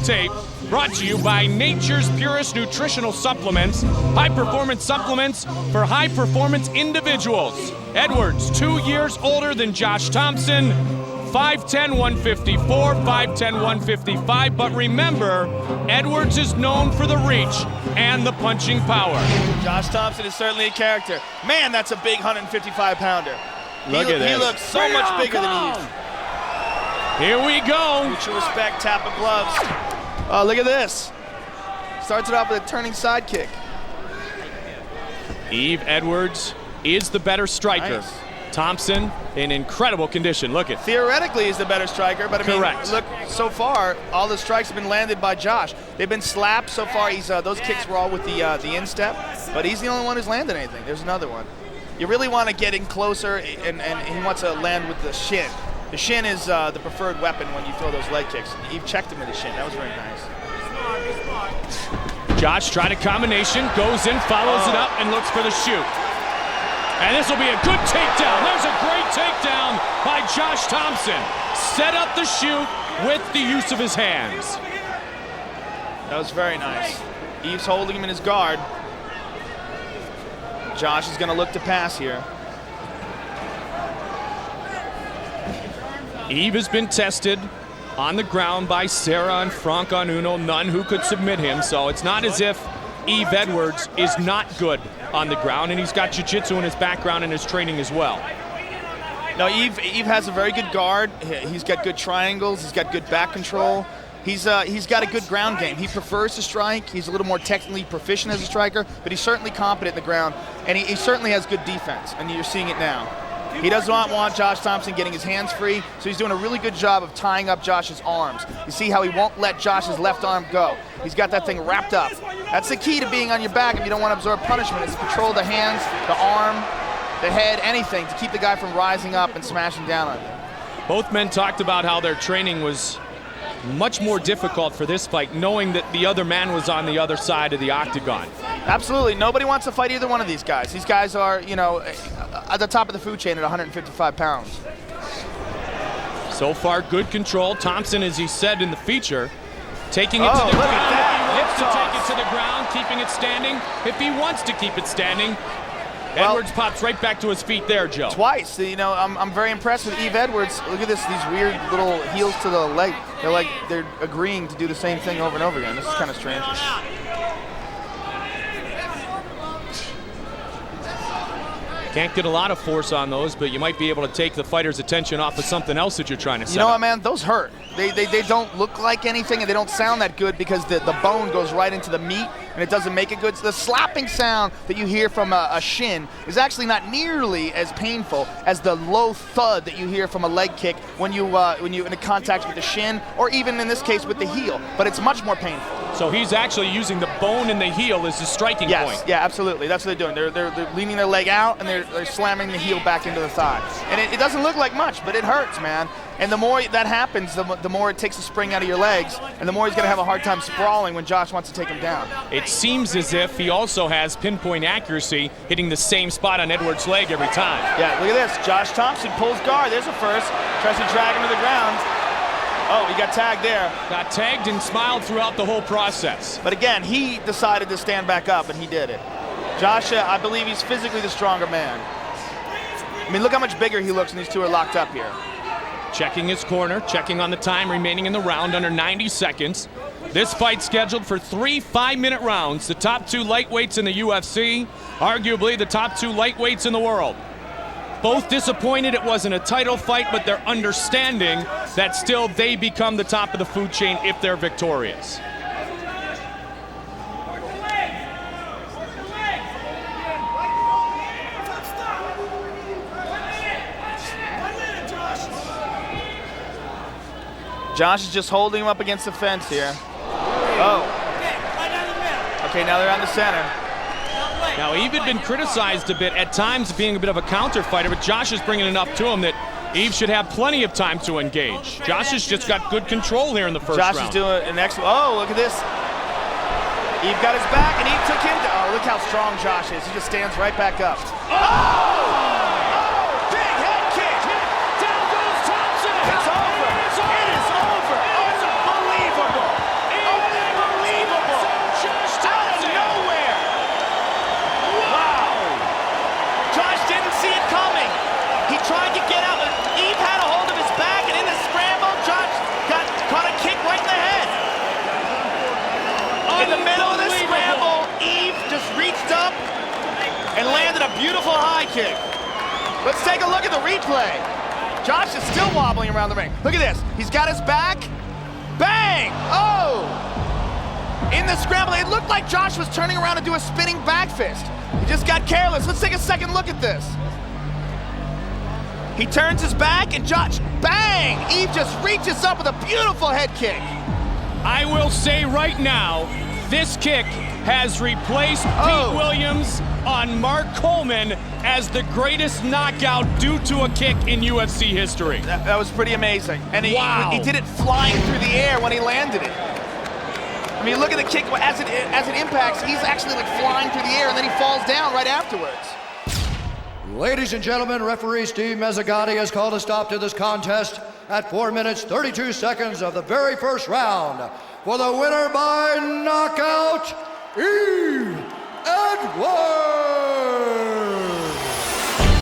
tape, brought to you by Nature's Purest Nutritional Supplements, high-performance supplements for high-performance individuals. Edwards, 2 years older than Josh Thomson, 5'10", 154, 5'10", 155, but remember, Edwards is known for the reach and the punching power. Josh Thomson is certainly a character. Man, that's a big 155-pounder. Look at this. He looks so much bigger than Yves. Here we go. Mutual respect, tap of gloves. Oh, look at this. Starts it off with a turning side kick. Yves Edwards is the better striker. Nice. Thomson in incredible condition. Look at. Theoretically, he's the better striker, but I mean, Correct. look, so far, all the strikes have been landed by Josh. They've been slapped so far. He's those kicks were all with the instep, but he's the only one who's landed anything. There's another one. You really want to get in closer, and he wants to land with the shin. The shin is the preferred weapon when you throw those leg kicks. Yves checked him with the shin. That was very nice. Josh tried a combination, goes in, follows it up, and looks for the shoot. And this will be a good takedown. There's a great takedown by Josh Thomson. Set up the shoot with the use of his hands. That was very nice. Yves holding him in his guard. Josh is going to look to pass here. Yves has been tested on the ground by Serra and Frank on Uno, none who could submit him, so it's not as if Yves Edwards is not good on the ground, and he's got jiu-jitsu in his background and his training as well. No, Yves has a very good guard. He's got good triangles. He's got good back control. He's got a good ground game. He prefers to strike. He's a little more technically proficient as a striker, but he's certainly competent in the ground, and he certainly has good defense, and you're seeing it now. He does not want Josh Thomson getting his hands free, so he's doing a really good job of tying up Josh's arms. You see how he won't let Josh's left arm go. He's got that thing wrapped up. That's the key to being on your back if you don't want to absorb punishment, is to control the hands, the arm, the head, anything to keep the guy from rising up and smashing down on you. Both men talked about how their training was much more difficult for this fight, knowing that the other man was on the other side of the octagon. Absolutely. Nobody wants to fight either one of these guys. These guys are, you know, at the top of the food chain at 155 pounds. So far, good control. Thomson, as he said in the feature, taking it to the look ground. at that. If he wants to Hip take toss. it to the ground, keeping it standing. If he wants to keep it standing, Edwards pops right back to his feet there, Joe. Twice. You know, I'm very impressed with Yves Edwards. Look at this, these weird little heels to the leg. They're agreeing to do the same thing over and over again. This is kind of strange. Can't get a lot of force on those, but you might be able to take the fighter's attention off of something else that you're trying to set You know up. what, man? Those hurt. They don't look like anything, and they don't sound that good because the bone goes right into the meat, and it doesn't make it good. So the slapping sound that you hear from a shin is actually not nearly as painful as the low thud that you hear from a leg kick when you in contact with the shin, or even in this case with the heel. But it's much more painful. So he's actually using the bone in the heel as the striking point. Yeah, absolutely. That's what they're doing. They're leaning their leg out, and they're slamming the heel back into the thigh. And it doesn't look like much, but it hurts, man. And the more that happens, the more it takes the spring out of your legs, and the more he's going to have a hard time sprawling when Josh wants to take him down. It seems as if he also has pinpoint accuracy, hitting the same spot on Edwards' leg every time. Yeah, look at this. Josh Thomson pulls guard. There's a first. Tries to drag him to the ground. Oh, he got tagged there. Got tagged and smiled throughout the whole process. But again, he decided to stand back up, and he did it. Josh, I believe he's physically the stronger man. I mean, look how much bigger he looks when these two are locked up here. Checking his corner, checking on the time remaining in the round, under 90 seconds. This fight scheduled for 3 5-minute rounds. The top 2 lightweights in the UFC, arguably the top 2 lightweights in the world. Both disappointed it wasn't a title fight, but they're understanding that still they become the top of the food chain if they're victorious. Josh is just holding him up against the fence here. Oh. Okay, now they're on the center. Now, Yves had been criticized a bit at times being a bit of a counter fighter, but Josh is bringing enough to him that Yves should have plenty of time to engage. Josh has just got good control here in the first round. Josh is doing an excellent. Oh, look at this. Yves got his back, and Yves took him down. Oh, look how strong Josh is. He just stands right back up. Oh! Big head kick. Down goes Thomson. It's over. It is over. Unbelievable. and landed a beautiful high kick. Let's take a look at the replay. Josh is still wobbling around the ring. Look at this. He's got his back. Bang! Oh! In the scramble, it looked like Josh was turning around to do a spinning back fist. He just got careless. Let's take a second look at this. He turns his back and Josh, bang! Yves just reaches up with a beautiful head kick. I will say right now, this kick has replaced Pete Williams on Mark Coleman as the greatest knockout due to a kick in UFC history. That was pretty amazing. And he did it flying through the air when he landed it. I mean, look at the kick as it impacts. He's actually like flying through the air, and then he falls down right afterwards. Ladies and gentlemen, referee Steve Mezzagatti has called a stop to this contest at 4 minutes 32 seconds of the very first round. For the winner by knockout, Yves Edwards.